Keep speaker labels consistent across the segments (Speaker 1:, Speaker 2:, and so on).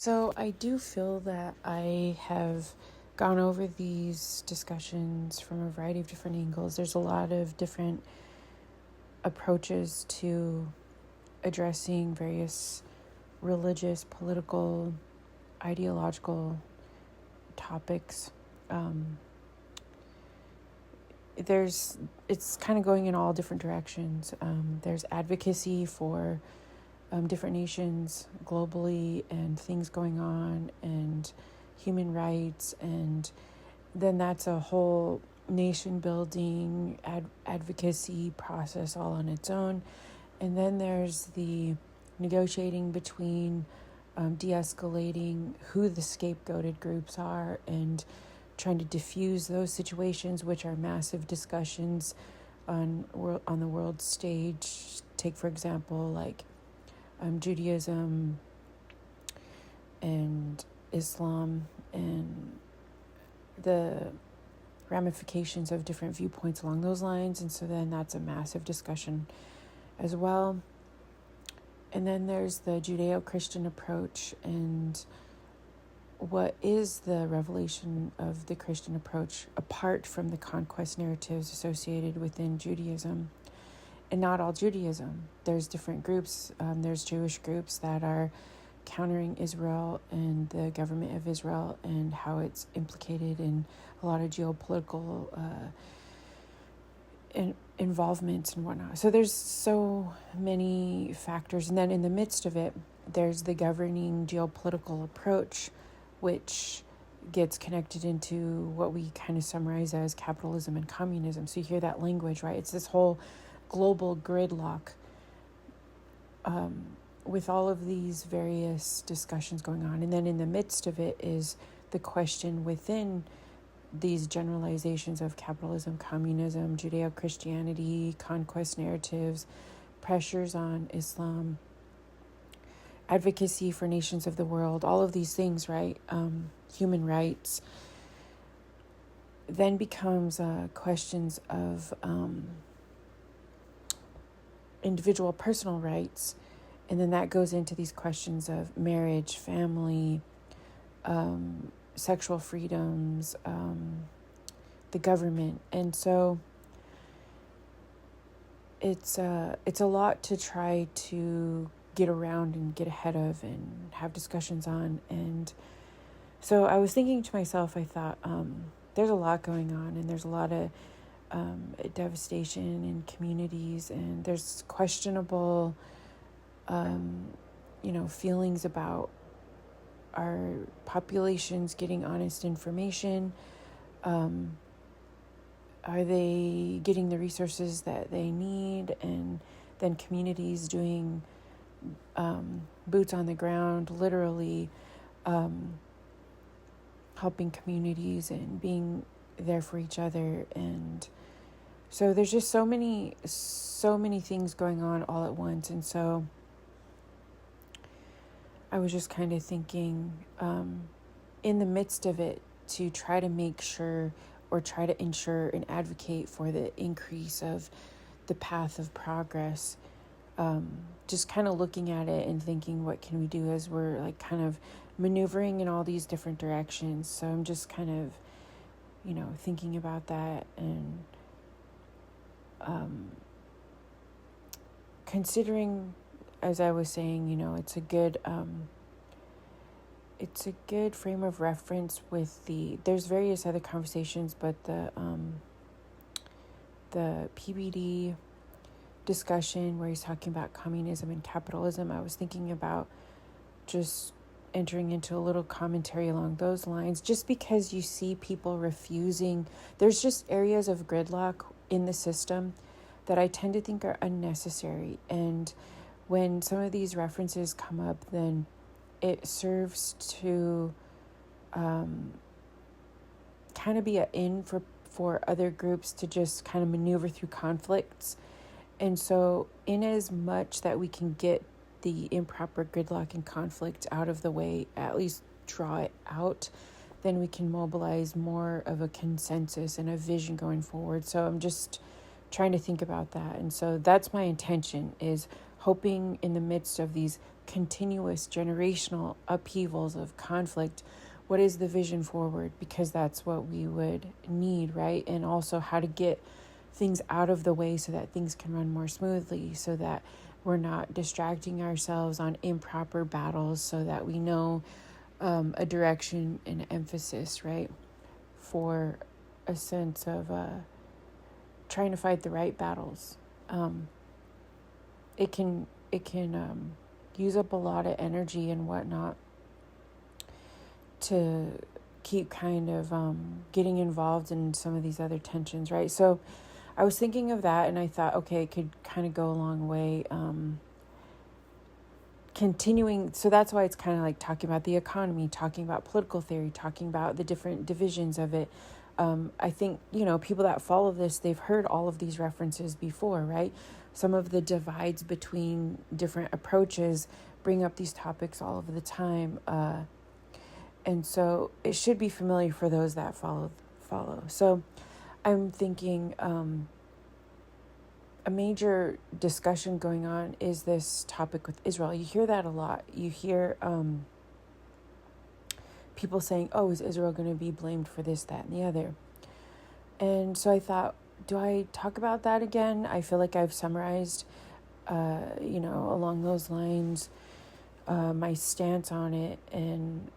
Speaker 1: So I do feel that I have gone over these discussions from a variety of different angles. There's a lot of different approaches to addressing various religious, political, ideological topics. It's kind of going in all different directions. There's advocacy for different nations globally and things going on and human rights, and then that's a whole nation building advocacy process all on its own. And then there's the negotiating between de-escalating who the scapegoated groups are and trying to diffuse those situations, which are massive discussions on the world stage. Take, for example, like Judaism and Islam and the ramifications of different viewpoints along those lines. And so then that's a massive discussion as well. And then there's the Judeo-Christian approach and what is the revelation of the Christian approach apart from the conquest narratives associated within Judaism. And not all Judaism. There's different groups. There's Jewish groups that are countering Israel and the government of Israel and how it's implicated in a lot of geopolitical involvements and whatnot. So there's so many factors. And then in the midst of it, there's the governing geopolitical approach, which gets connected into what we kind of summarize as capitalism and communism. So you hear that language, right? It's this whole global gridlock with all of these various discussions going on. And then in the midst of it is the question within these generalizations of capitalism, communism, Judeo-Christianity, conquest narratives, pressures on Islam, advocacy for nations of the world, all of these things, right? Human rights, then becomes questions of individual personal rights, and then that goes into these questions of marriage, family, sexual freedoms, the government. And so it's a lot to try to get around and get ahead of and have discussions on. And so I was thinking to myself, I thought, there's a lot going on, and there's a lot of devastation in communities, and there's questionable feelings about our populations getting honest information. Are they getting the resources that they need? And then communities doing boots on the ground, literally helping communities and being there for each other. And so there's just so many things going on all at once. And so I was just kind of thinking, in the midst of it, to try to make sure or try to ensure and advocate for the increase of the path of progress. Just kind of looking at it and thinking, what can we do as we're like kind of maneuvering in all these different directions. So I'm just kind of, thinking about that and considering, as I was saying, it's a good frame of reference with there's various other conversations, but the PBD discussion where he's talking about communism and capitalism, I was thinking about just entering into a little commentary along those lines, just because you see people refusing. There's just areas of gridlock in the system that I tend to think are unnecessary. And when some of these references come up, then it serves to kind of be an in for other groups to just kind of maneuver through conflicts. And so in as much that we can get the improper gridlock and conflict out of the way, at least draw it out, then we can mobilize more of a consensus and a vision going forward. So I'm just trying to think about that. And so that's my intention, is hoping in the midst of these continuous generational upheavals of conflict, what is the vision forward? Because that's what we would need, right? And also how to get things out of the way so that things can run more smoothly, so that we're not distracting ourselves on improper battles, so that we know a direction and emphasis, right? For a sense of trying to fight the right battles. It can use up a lot of energy and whatnot to keep kind of getting involved in some of these other tensions, right? So I was thinking of that, and I thought, okay, it could kind of go a long way. Continuing, so that's why it's kind of like talking about the economy, talking about political theory, talking about the different divisions of it. I think, people that follow this, they've heard all of these references before, right? Some of the divides between different approaches bring up these topics all of the time. And so it should be familiar for those that follow. So I'm thinking a major discussion going on is this topic with Israel. You hear that a lot. You hear people saying, oh, is Israel going to be blamed for this, that, and the other? And so I thought, do I talk about that again? I feel like I've summarized, along those lines, my stance on it. And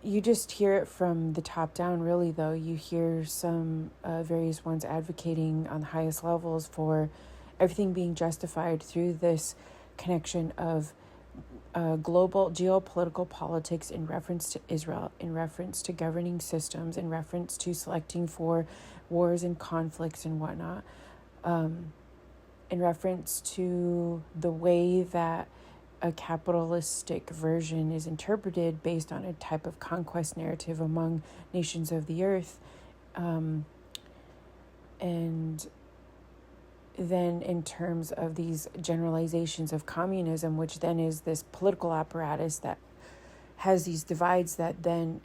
Speaker 1: you just hear it from the top down, really, though. You hear some various ones advocating on the highest levels for everything being justified through this connection of global geopolitical politics in reference to Israel, in reference to governing systems, in reference to selecting for wars and conflicts and whatnot, in reference to the way that a capitalistic version is interpreted based on a type of conquest narrative among nations of the earth. And then in terms of these generalizations of communism, which then is this political apparatus that has these divides that then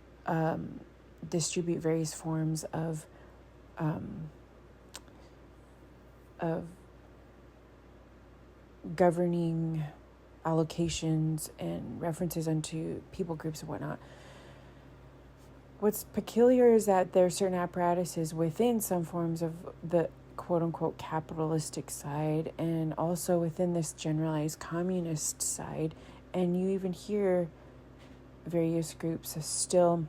Speaker 1: distribute various forms of governing allocations and references unto people groups and whatnot. What's peculiar is that there are certain apparatuses within some forms of the quote-unquote capitalistic side and also within this generalized communist side, and you even hear various groups are still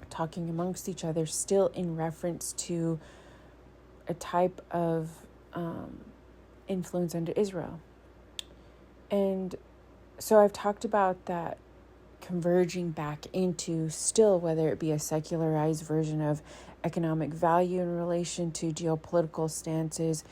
Speaker 1: talking amongst each other, still in reference to a type of influence under Israel. And so I've talked about that converging back into still, whether it be a secularized version of economic value in relation to geopolitical stances,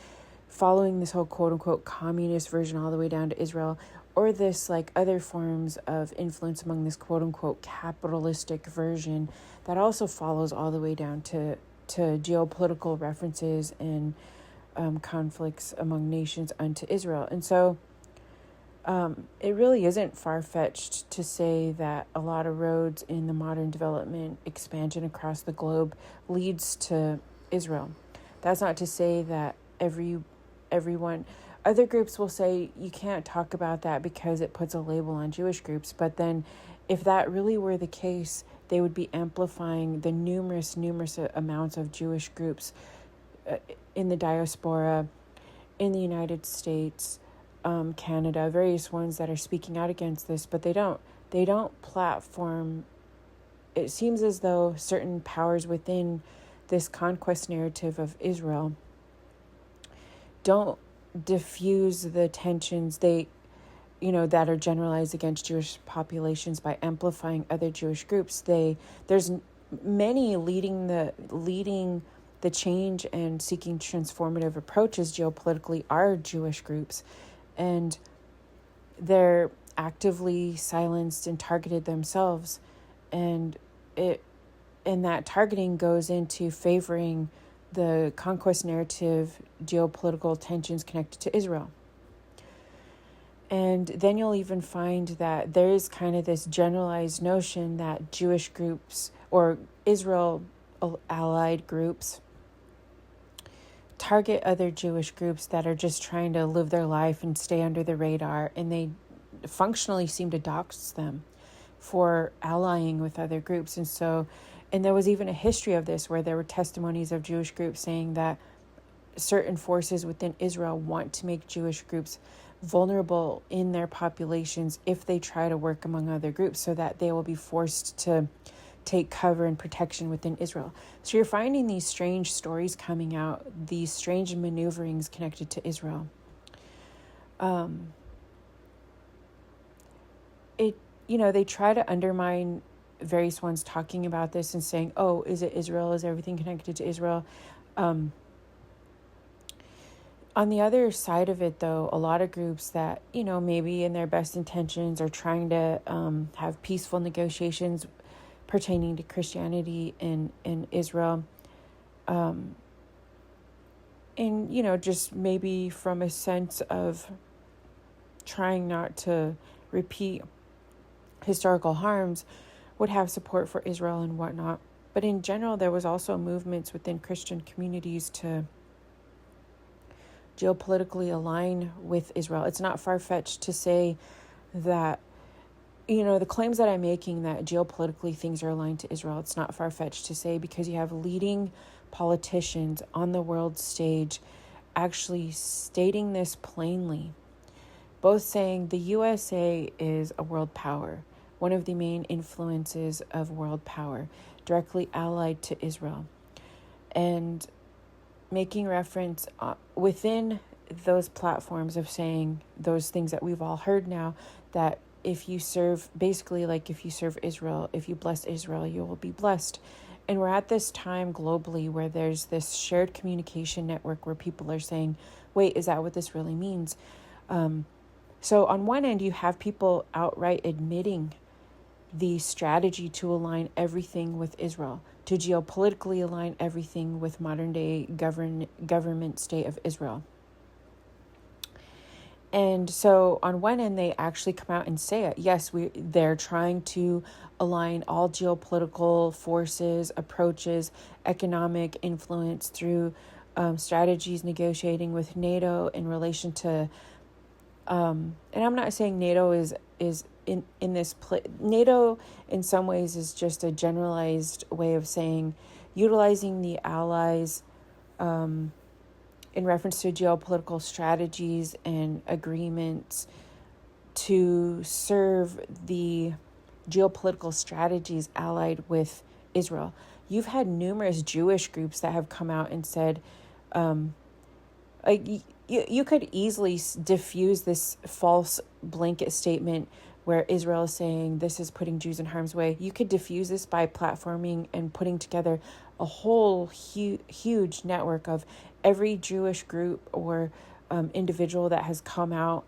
Speaker 1: following this whole quote-unquote communist version all the way down to Israel, or this like other forms of influence among this quote-unquote capitalistic version that also follows all the way down to geopolitical references and conflicts among nations unto Israel. And so it really isn't far-fetched to say that a lot of roads in the modern development expansion across the globe leads to Israel. That's not to say that everyone, other groups will say you can't talk about that because it puts a label on Jewish groups. But then if that really were the case, they would be amplifying the numerous amounts of Jewish groups in the diaspora, in the United States, Canada, various ones that are speaking out against this, but they don't platform. It seems as though certain powers within this conquest narrative of Israel don't diffuse the tensions that are generalized against Jewish populations by amplifying other Jewish groups. There's many leading the change and seeking transformative approaches geopolitically are Jewish groups. And they're actively silenced and targeted themselves. And that targeting goes into favoring the conquest narrative, geopolitical tensions connected to Israel. And then you'll even find that there is kind of this generalized notion that Jewish groups or Israel allied groups target other Jewish groups that are just trying to live their life and stay under the radar, and they functionally seem to dox them for allying with other groups. And there was even a history of this where there were testimonies of Jewish groups saying that certain forces within Israel want to make Jewish groups vulnerable in their populations if they try to work among other groups, so that they will be forced to take cover and protection within Israel. So you're finding these strange stories coming out, these strange maneuverings connected to Israel. They try to undermine various ones talking about this and saying, oh, is it Israel? Is everything connected to Israel? On the other side of it, though, a lot of groups that, maybe in their best intentions are trying to have peaceful negotiations pertaining to Christianity in Israel. And, just maybe from a sense of trying not to repeat historical harms, would have support for Israel and whatnot. But in general, there was also movements within Christian communities to geopolitically align with Israel. It's not far-fetched to say that, the claims that I'm making that geopolitically things are aligned to Israel, it's not far-fetched to say, because you have leading politicians on the world stage actually stating this plainly, both saying the USA is a world power, one of the main influences of world power, directly allied to Israel, and making reference within those platforms of saying those things that we've all heard now, that if you serve Israel, if you bless Israel, you will be blessed. And we're at this time globally where there's this shared communication network where people are saying, wait, is that what this really means? So on one end, you have people outright admitting the strategy to align everything with Israel, to geopolitically align everything with modern day government state of Israel. And so on one end, they actually come out and say it. Yes, they're trying to align all geopolitical forces, approaches, economic influence through strategies negotiating with NATO in relation to, and I'm not saying NATO is in this place. NATO in some ways is just a generalized way of saying utilizing the allies in reference to geopolitical strategies and agreements to serve the geopolitical strategies allied with Israel. You've had numerous Jewish groups that have come out and said, you could easily diffuse this false blanket statement where Israel is saying this is putting Jews in harm's way. You could diffuse this by platforming and putting together a whole huge network of every Jewish group or individual that has come out,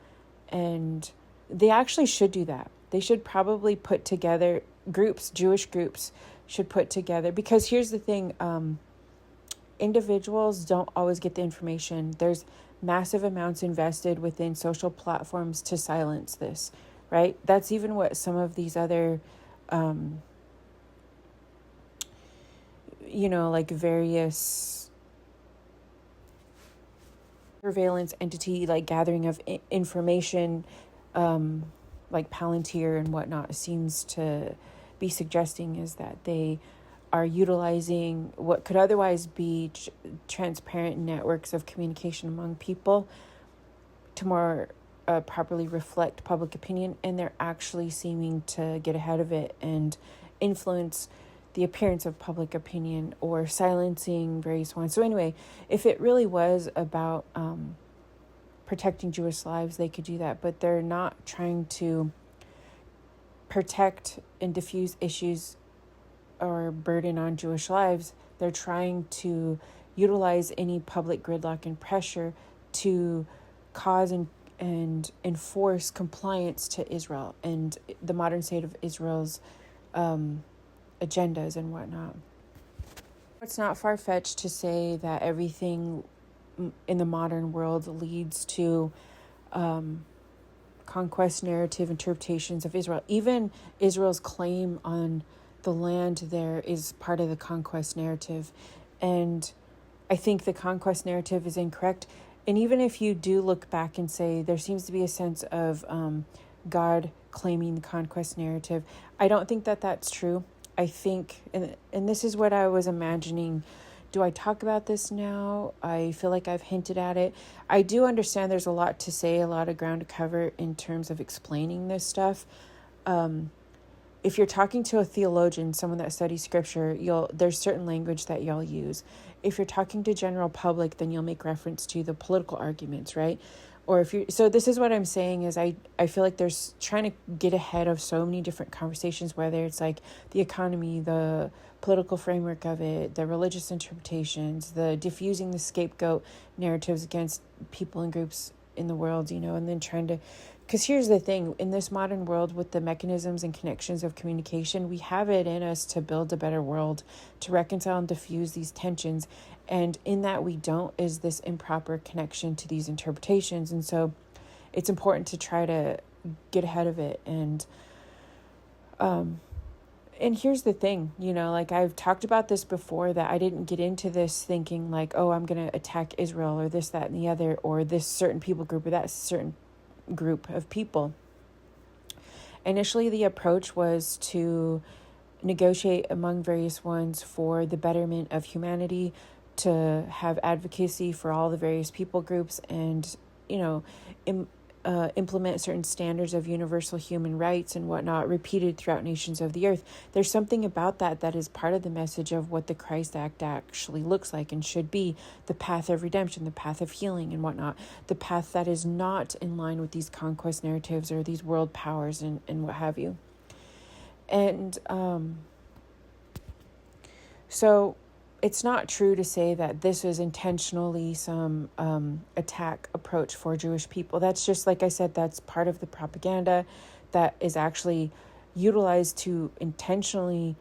Speaker 1: and they actually should do that. They should probably put together Jewish groups should put together, because here's the thing, individuals don't always get the information. There's massive amounts invested within social platforms to silence this, right? That's even what some of these other, various surveillance entity, gathering of information, like Palantir and whatnot, seems to be suggesting, is that they are utilizing what could otherwise be transparent networks of communication among people to more properly reflect public opinion, and they're actually seeming to get ahead of it and influence the appearance of public opinion or silencing various ones. So anyway, if it really was about protecting Jewish lives, they could do that, but they're not trying to protect and diffuse issues or burden on Jewish lives. They're trying to utilize any public gridlock and pressure to cause and enforce compliance to Israel and the modern state of Israel's agendas and whatnot. It's not far-fetched to say that everything in the modern world leads to conquest narrative interpretations of Israel. Even Israel's claim on the land there is part of the conquest narrative. And I think the conquest narrative is incorrect. And even if you do look back and say there seems to be a sense of God claiming the conquest narrative, I don't think that that's true. I think, and this is what I was imagining. Do I talk about this now? I feel like I've hinted at it. I do understand there's a lot to say, a lot of ground to cover in terms of explaining this stuff. If you're talking to a theologian, someone that studies scripture, there's certain language that y'all use. If you're talking to general public, then you'll make reference to the political arguments, right? Or so this is what I'm saying is I feel like there's trying to get ahead of so many different conversations, whether it's like the economy, the political framework of it, the religious interpretations, the diffusing the scapegoat narratives against people and groups in the world, and then trying to, because here's the thing, in this modern world with the mechanisms and connections of communication, we have it in us to build a better world, to reconcile and diffuse these tensions. And in that we don't is this improper connection to these interpretations. And so it's important to try to get ahead of it. And here's the thing, like I've talked about this before, that I didn't get into this thinking like, oh, I'm going to attack Israel or this, that, and the other, or this certain people group or that certain group of people. Initially, the approach was to negotiate among various ones for the betterment of humanity, to have advocacy for all the various people groups, and implement certain standards of universal human rights and whatnot repeated throughout nations of the earth. There's something about that is part of the message of what the Christ Act actually looks like and should be: the path of redemption, the path of healing and whatnot, the path that is not in line with these conquest narratives or these world powers and what have you. And so it's not true to say that this was intentionally some attack approach for Jewish people. That's just, like I said, that's part of the propaganda that is actually utilized to intentionally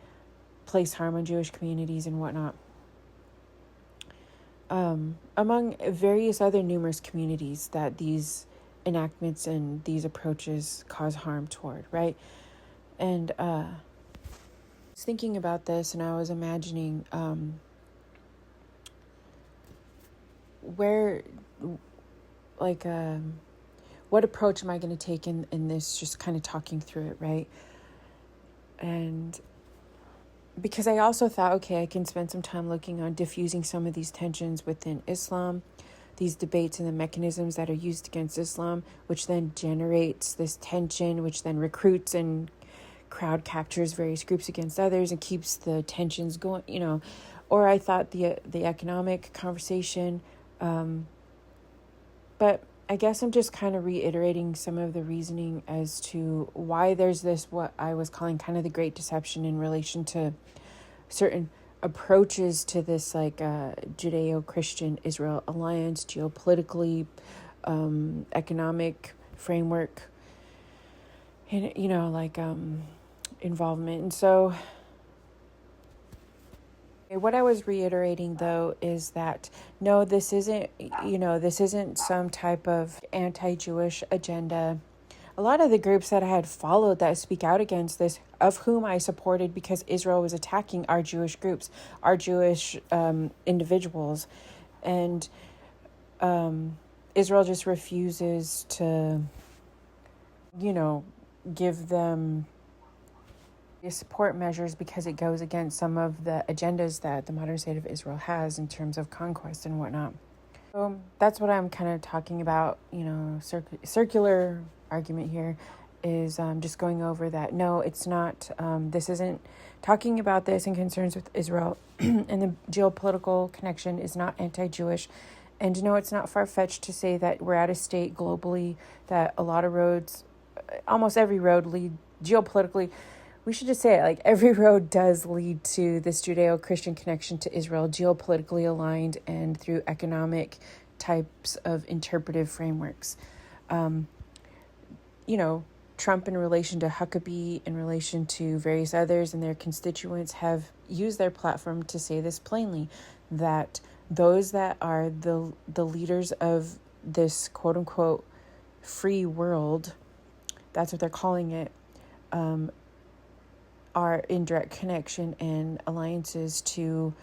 Speaker 1: place harm on Jewish communities and whatnot. Among various other numerous communities that these enactments and these approaches cause harm toward, right? And I was thinking about this, and I was imagining what approach am I going to take in this, just kind of talking through it, right? And because I also thought, okay, I can spend some time looking on diffusing some of these tensions within Islam, these debates and the mechanisms that are used against Islam, which then generates this tension, which then recruits and crowd captures various groups against others and keeps the tensions going, Or I thought the economic conversation, but I guess I'm just kind of reiterating some of the reasoning as to why there's this, what I was calling kind of the Great Deception in relation to certain approaches to this, like Judeo-Christian Israel alliance, geopolitically, economic framework, and, involvement. And so what I was reiterating, though, is that no, this isn't some type of anti-Jewish agenda. A lot of the groups that I had followed that speak out against this, of whom I supported because Israel was attacking our Jewish groups, our Jewish individuals, and Israel just refuses to, give them support measures because it goes against some of the agendas that the modern state of Israel has in terms of conquest and whatnot. So that's what I'm kind of talking about, circular argument here is just going over that. No, it's not, this isn't talking about this and concerns with Israel and the geopolitical connection is not anti-Jewish. And no, it's not far-fetched to say that we're at a state globally that a lot of roads, almost every road lead geopolitically. We should just say it, like every road does lead to this Judeo-Christian connection to Israel, geopolitically aligned and through economic types of interpretive frameworks. Trump in relation to Huckabee, in relation to various others and their constituents have used their platform to say this plainly, that those that are the leaders of this quote-unquote free world, that's what they're calling it, are in direct connection and alliances to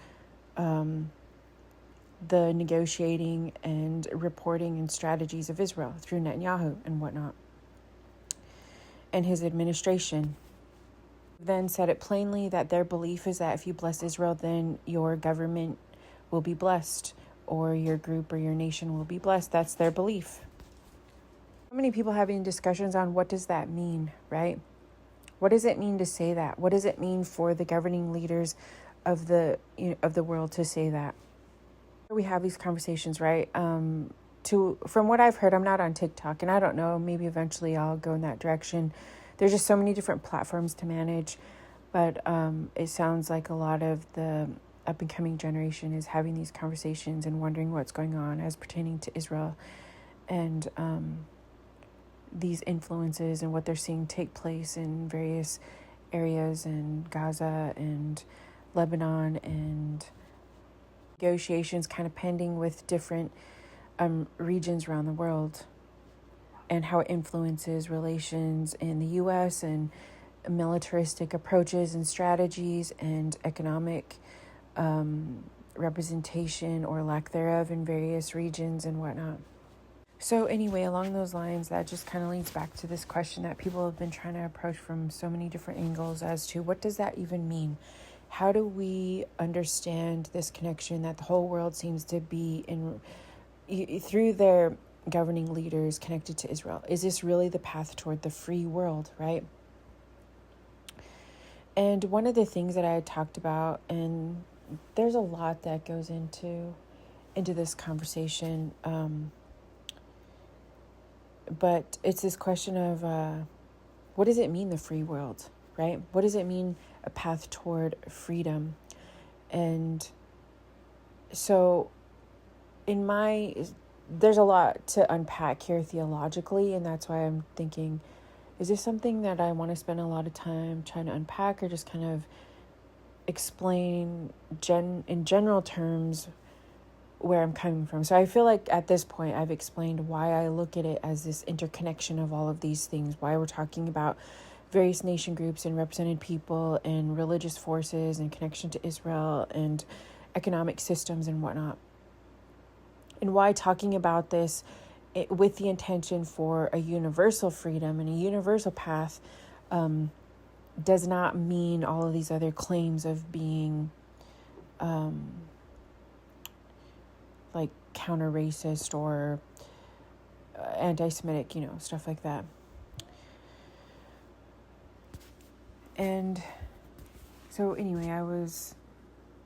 Speaker 1: the negotiating and reporting and strategies of Israel through Netanyahu and whatnot, and his administration. Then said it plainly that their belief is that if you bless Israel, then your government will be blessed, or your group or your nation will be blessed. That's their belief. So many people having discussions on what does that mean, right? What does it mean to say that? What does it mean for the governing leaders of the world to say that? We have these conversations, right? From what I've heard, I'm not on TikTok, and I don't know, maybe eventually I'll go in that direction. There's just so many different platforms to manage, but it sounds like a lot of the up and coming generation is having these conversations and wondering what's going on as pertaining to Israel and these influences and what they're seeing take place in various areas in Gaza and Lebanon, and negotiations kind of pending with different regions around the world, and how it influences relations in the U.S. and militaristic approaches and strategies and economic representation or lack thereof in various regions and whatnot. So anyway, along those lines, that just kind of leads back to this question that people have been trying to approach from so many different angles as to what does that even mean? How do we understand this connection that the whole world seems to be in through their governing leaders connected to Israel? Is this really the path toward the free world, right? And one of the things that I had talked about, and there's a lot that goes into this conversation, but it's this question of what does it mean, the free world, right? What does it mean, a path toward freedom? And so there's a lot to unpack here theologically, and that's why I'm thinking, is this something that I want to spend a lot of time trying to unpack, or just kind of explain in general terms where I'm coming from? So I feel like at this point I've explained why I look at it as this interconnection of all of these things, why we're talking about various nation groups and represented people and religious forces and connection to Israel and economic systems and whatnot, and why talking about this with the intention for a universal freedom and a universal path does not mean all of these other claims of being like counter-racist or anti-Semitic, stuff like that. And so anyway, I was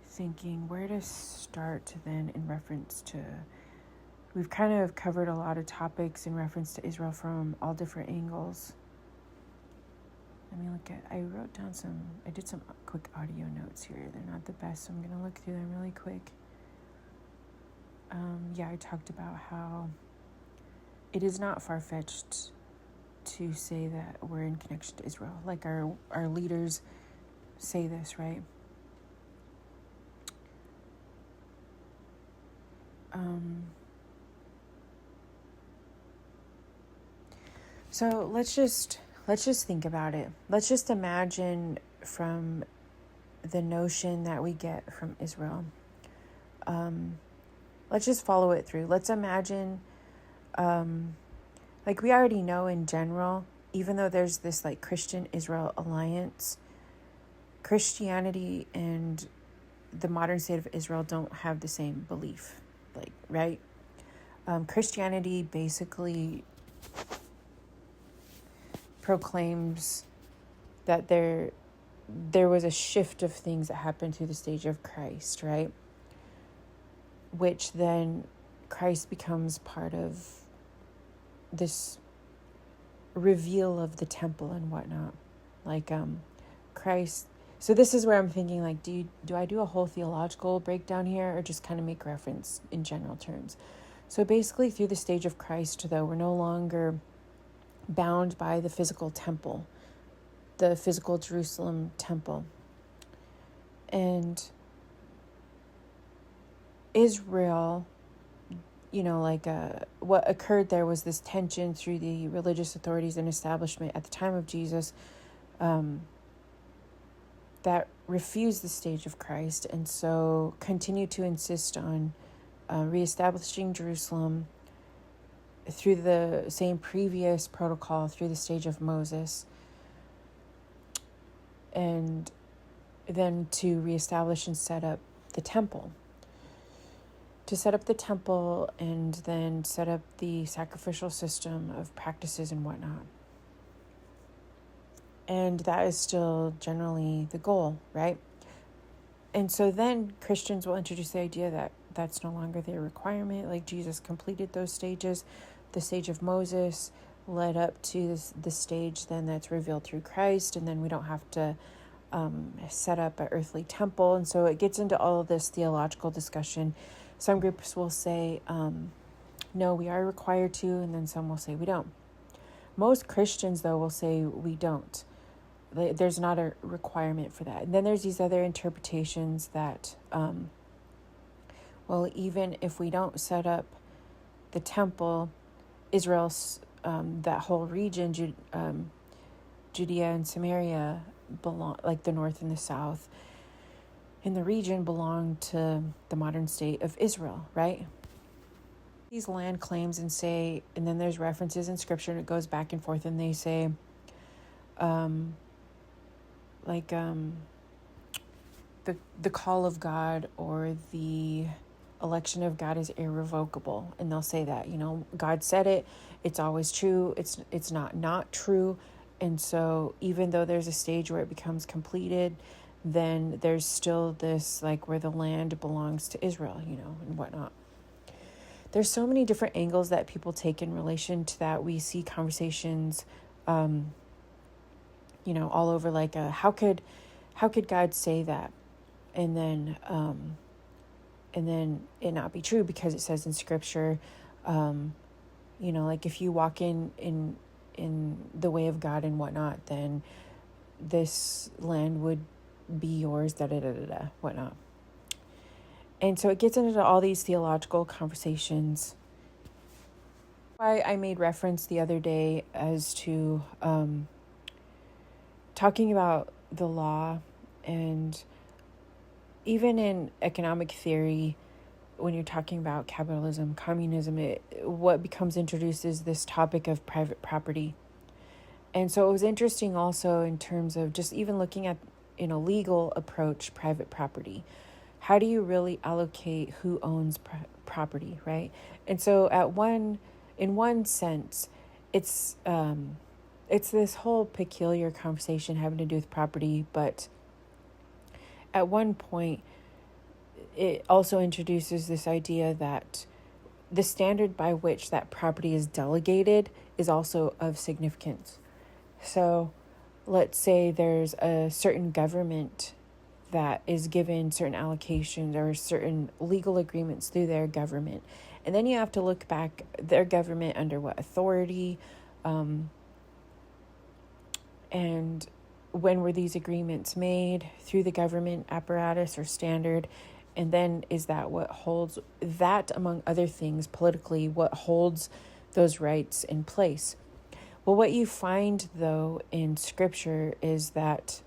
Speaker 1: thinking where to start then in reference to, we've kind of covered a lot of topics in reference to Israel from all different angles. I did some quick audio notes here. They're not the best, so I'm going to look through them really quick. I talked about how it is not far-fetched to say that we're in connection to Israel. Like our leaders say this, right? So let's just think about it. Let's just imagine from the notion that we get from Israel. Let's just follow it through. Let's imagine, like we already know in general, even though there's this like Christian-Israel alliance, Christianity and the modern state of Israel don't have the same belief, like, right? Christianity basically proclaims that there was a shift of things that happened through the stage of Christ, right? Which then Christ becomes part of this reveal of the temple and whatnot. Like Christ. So this is where I'm thinking, like, do I do a whole theological breakdown here, or just kind of make reference in general terms? So basically through the stage of Christ, though, we're no longer bound by the physical temple, the physical Jerusalem temple. And Israel, what occurred there was this tension through the religious authorities and establishment at the time of Jesus that refused the stage of Christ, and so continued to insist on reestablishing Jerusalem through the same previous protocol, through the stage of Moses, and then to reestablish and set up the temple. To set up the temple and then set up the sacrificial system of practices and whatnot. And that is still generally the goal, right? And so then Christians will introduce the idea that that's no longer their requirement. Like Jesus completed those stages. The stage of Moses led up to the stage then that's revealed through Christ. And then we don't have to set up an earthly temple. And so it gets into all of this theological discussion. Some groups will say, no, we are required to. And then some will say we don't. Most Christians, though, will say we don't. There's not a requirement for that. And then there's these other interpretations that, well, even if we don't set up the temple, Israel's, that whole region, Judea and Samaria, belong, like the north and the south in the region, belong to the modern state of Israel, right? These land claims and say, and then there's references in scripture and it goes back and forth and they say, the call of God or the election of God is irrevocable. And they'll say that, God said it, it's always true. It's not true. And so even though there's a stage where it becomes completed, then there's still this, like, where the land belongs to Israel, and whatnot. There's so many different angles that people take in relation to that. We see conversations, all over, like, how could God say that? And then it not be true because it says in scripture, like if you walk in the way of God and whatnot, then this land would be yours, whatnot. And so it gets into all these theological conversations. I made reference the other day as to talking about the law, and even in economic theory, when you're talking about capitalism, communism, what becomes introduced is this topic of private property. And so it was interesting also in terms of just even looking at, in a legal approach, private property. How do you really allocate who owns property, right? And so in one sense, it's this whole peculiar conversation having to do with property, but at one point, it also introduces this idea that the standard by which that property is delegated is also of significance. So let's say there's a certain government that is given certain allocations or certain legal agreements through their government. And then you have to look back, their government under what authority, and when were these agreements made through the government apparatus or standard? And then is that what holds that, among other things, politically, what holds those rights in place? Well, what you find, though, in scripture is that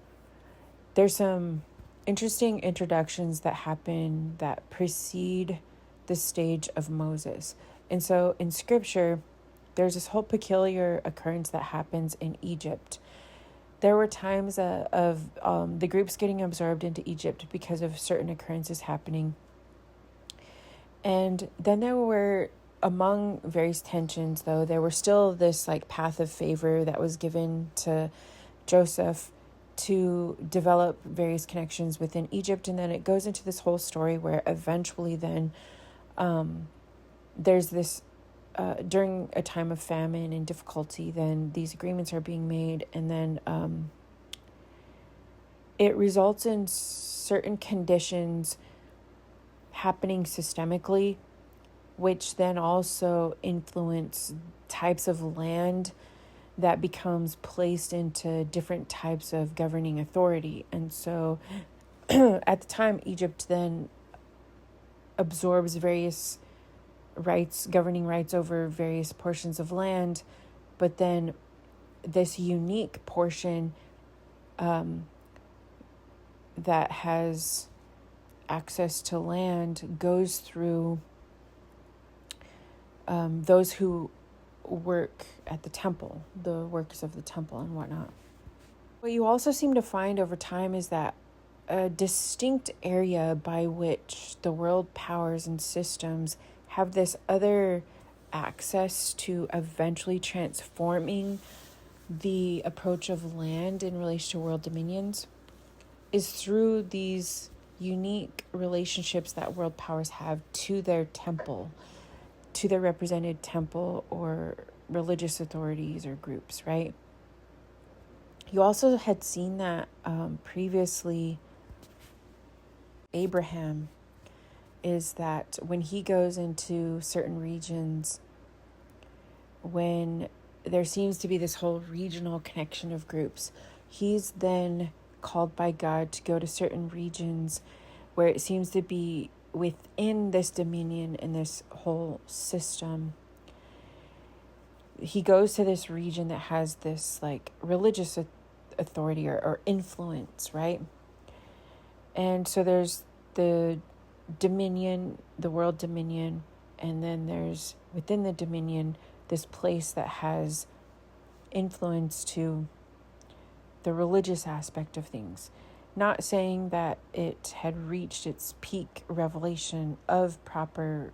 Speaker 1: there's some interesting introductions that happen that precede the stage of Moses. And so in scripture, there's this whole peculiar occurrence that happens in Egypt. There were times of the groups getting absorbed into Egypt because of certain occurrences happening. And then there were, among various tensions, though, there were still this like path of favor that was given to Joseph to develop various connections within Egypt. And then it goes into this whole story where eventually then there's this, during a time of famine and difficulty, then these agreements are being made. And then it results in certain conditions happening systemically, which then also influence types of land that becomes placed into different types of governing authority. And so at the time, Egypt then absorbs various rights, governing rights over various portions of land, but then this unique portion that has access to land goes through those who work at the temple, the workers of the temple and whatnot. What you also seem to find over time is that a distinct area by which the world powers and systems have this other access to eventually transforming the approach of land in relation to world dominions is through these unique relationships that world powers have to their temple, to their represented temple or religious authorities or groups, right? You also had seen that previously. Abraham is that when he goes into certain regions, when there seems to be this whole regional connection of groups, he's then called by God to go to certain regions where it seems to be within this dominion and this whole system. He goes to this region that has this like religious authority or influence, right? And so there's the dominion, the world dominion, and then there's within the dominion this place that has influence to the religious aspect of things. Not saying that it had reached its peak revelation of proper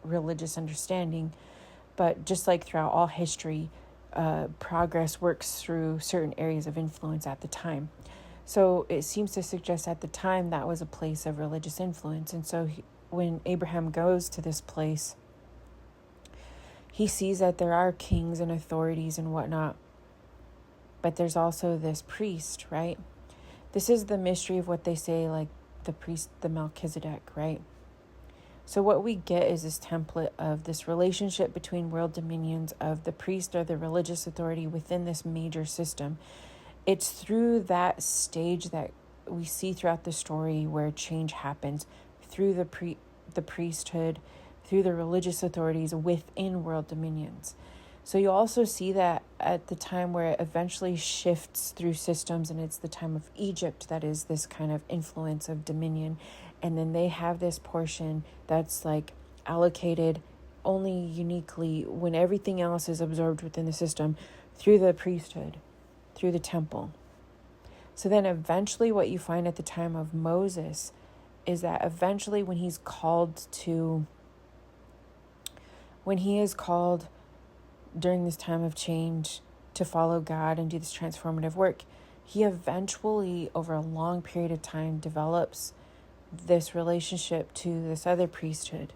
Speaker 1: religious understanding, but just like throughout all history, progress works through certain areas of influence at the time. So it seems to suggest at the time that was a place of religious influence. And so when Abraham goes to this place, he sees that there are kings and authorities and whatnot, but there's also this priest, right? This is the mystery of what they say, like the priest, the Melchizedek, right? So what we get is this template of this relationship between world dominions of the priest or the religious authority within this major system. It's through that stage that we see throughout the story where change happens, through the priesthood, through the religious authorities within world dominions. So you also see that at the time where it eventually shifts through systems, and it's the time of Egypt that is this kind of influence of dominion. And then they have this portion that's like allocated only uniquely when everything else is absorbed within the system through the priesthood, through the temple. So then eventually what you find at the time of Moses is that eventually when he is called during this time of change to follow God and do this transformative work, he eventually over a long period of time develops this relationship to this other priesthood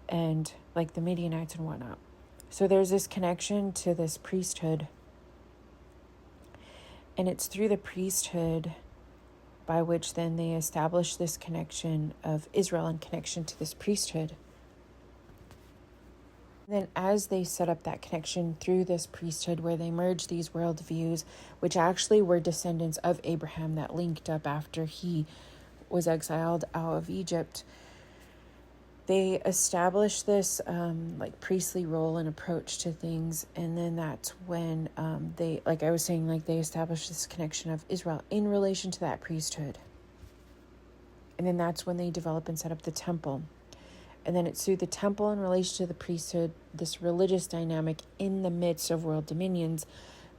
Speaker 1: and like the Midianites and whatnot. So there's this connection to this priesthood. And it's through the priesthood by which then they establish this connection of Israel in connection to this priesthood. And then as they set up that connection through this priesthood where they merge these worldviews, which actually were descendants of Abraham that linked up after he was exiled out of Egypt, they established this like priestly role and approach to things. And then that's when they, like I was saying, like they established this connection of Israel in relation to that priesthood. And then that's when they develop and set up the temple. And then it's through the temple in relation to the priesthood, this religious dynamic in the midst of world dominions,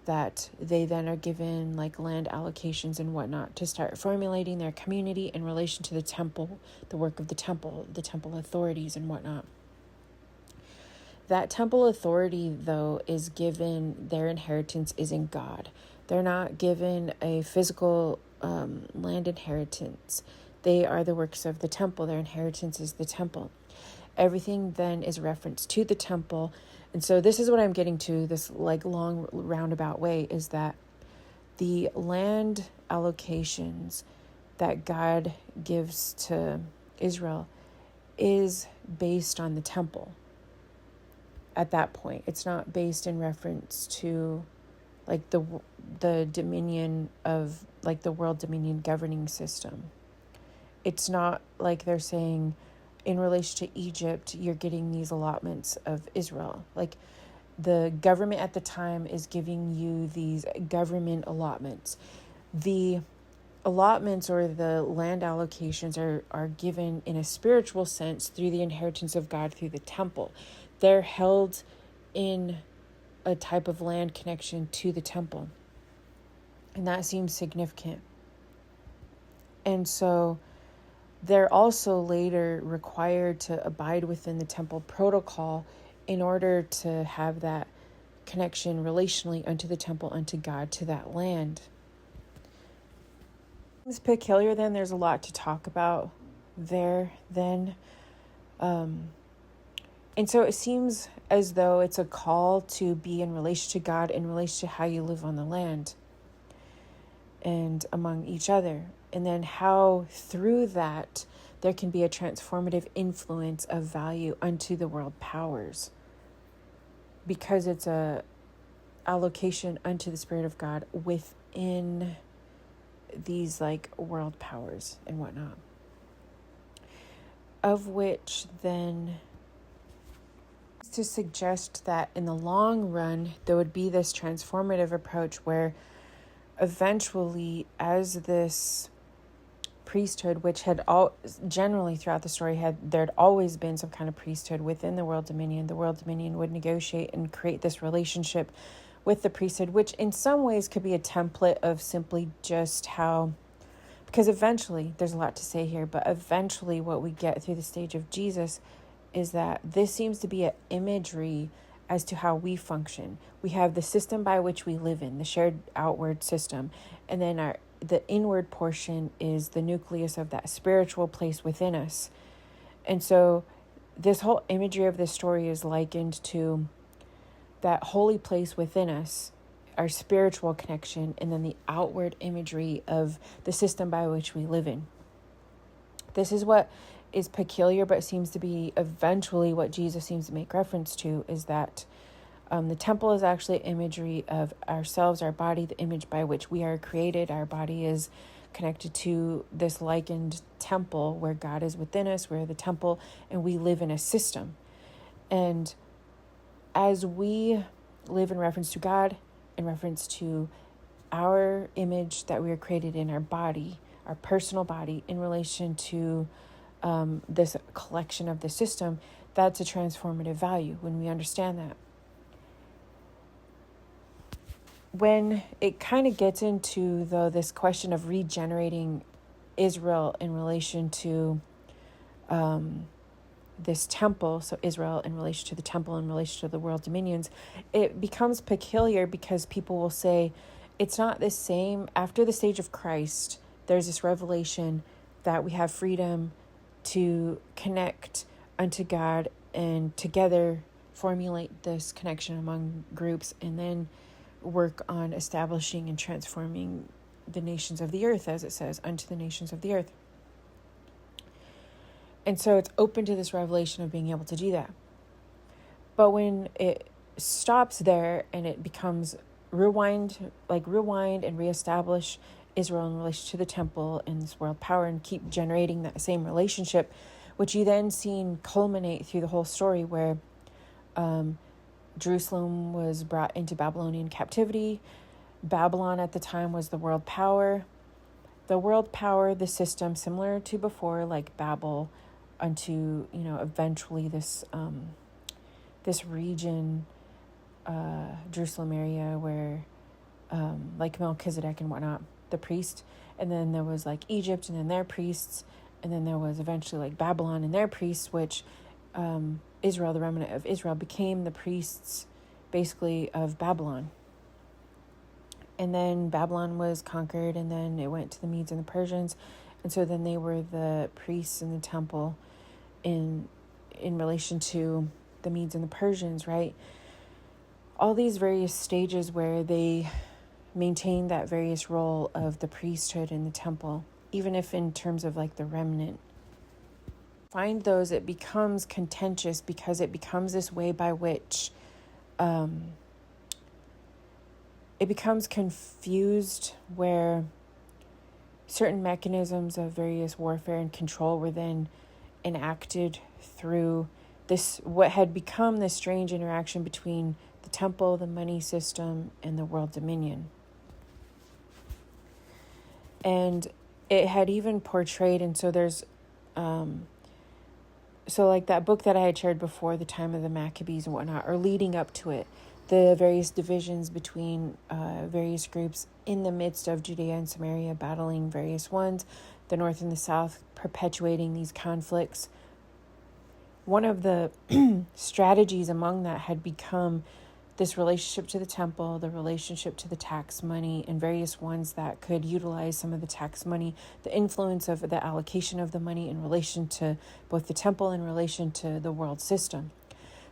Speaker 1: that they then are given like land allocations and whatnot to start formulating their community in relation to the temple, the work of the temple authorities and whatnot. That temple authority, though, is given, their inheritance is in God. They're not given a physical land inheritance. They are the works of the temple. Their inheritance is the temple. Everything then is referenced to the temple. And so this is what I'm getting to, this like long roundabout way, is that the land allocations that God gives to Israel is based on the temple. At that point, it's not based in reference to like the dominion of like the world dominion governing system. It's not like they're saying in relation to Egypt, you're getting these allotments of Israel. Like the government at the time is giving you these government allotments. The allotments or the land allocations are given in a spiritual sense through the inheritance of God through the temple. they're held in a type of land connection to the temple. And that seems significant. And so they're also later required to abide within the temple protocol in order to have that connection relationally unto the temple, unto God, to that land. It's peculiar then. There's a lot to talk about there then. And so it seems as though it's a call to be in relation to God, in relation to how you live on the land and among each other. And then how through that there can be a transformative influence of value unto the world powers, because it's a allocation unto the Spirit of God within these like world powers and whatnot, of which then to suggest that in the long run there would be this transformative approach where eventually, as this priesthood, which had all generally throughout the story there'd always been some kind of priesthood within the world dominion would negotiate and create this relationship with the priesthood, which in some ways could be a template of simply just how, because eventually, there's a lot to say here, but eventually what we get through the stage of Jesus is that this seems to be an imagery as to how we function. We have the system by which we live in, the shared outward system, and then the inward portion is the nucleus of that spiritual place within us. And so this whole imagery of this story is likened to that holy place within us, our spiritual connection, and then the outward imagery of the system by which we live in. This is what is peculiar, but seems to be eventually what Jesus seems to make reference to, is that the temple is actually imagery of ourselves, our body, the image by which we are created. Our body is connected to this likened temple where God is within us. We're the temple and we live in a system. And as we live in reference to God, in reference to our image that we are created in, our body, our personal body, in relation to this collection of the system, that's a transformative value when we understand that. When it kind of gets into, though, this question of regenerating Israel in relation to this temple, so Israel in relation to the temple, in relation to the world dominions, it becomes peculiar because people will say it's not the same. After the stage of Christ, there's this revelation that we have freedom to connect unto God and together formulate this connection among groups and then work on establishing and transforming the nations of the earth, as it says, unto the nations of the earth. And so it's open to this revelation of being able to do that. But when it stops there and it becomes rewind and reestablish Israel in relation to the temple and this world power and keep generating that same relationship, which you then seen culminate through the whole story where Jerusalem was brought into Babylonian captivity. Babylon at the time was the world power. The world power, the system similar to before, like Babel, unto, eventually this region, Jerusalem area where, like Melchizedek and whatnot, the priest, and then there was like Egypt and then their priests, and then there was eventually like Babylon and their priests, which Israel, the remnant of Israel, became the priests basically of Babylon. And then Babylon was conquered, and then it went to the Medes and the Persians, and so then they were the priests in the temple in relation to the Medes and the Persians, right? All these various stages where they maintain that various role of the priesthood in the temple, even if in terms of like the remnant. Find those, it becomes contentious because it becomes this way by which it becomes confused, where certain mechanisms of various warfare and control were then enacted through this, what had become this strange interaction between the temple, the money system, and the world dominion. And it had even portrayed, and so there's so like that book that I had shared before, the time of the Maccabees and whatnot, or leading up to it, the various divisions between various groups in the midst of Judea and Samaria, battling various ones, the north and the south, perpetuating these conflicts. One of the strategies among that had become this relationship to the temple, the relationship to the tax money, and various ones that could utilize some of the tax money, the influence of the allocation of the money in relation to both the temple and in relation to the world system.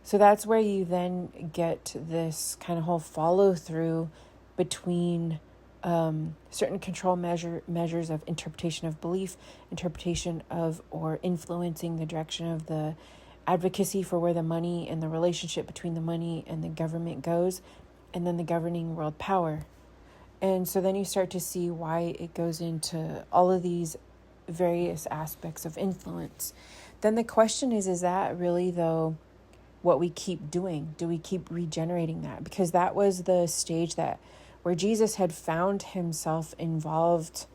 Speaker 1: So that's where you then get this kind of whole follow through between certain control measures of interpretation of belief, interpretation of or influencing the direction of the advocacy for where the money and the relationship between the money and the government goes, and then the governing world power. And so then you start to see why it goes into all of these various aspects of influence. Then the question is that really, though, what we keep doing? Do we keep regenerating that? Because that was the stage that where Jesus had found himself involved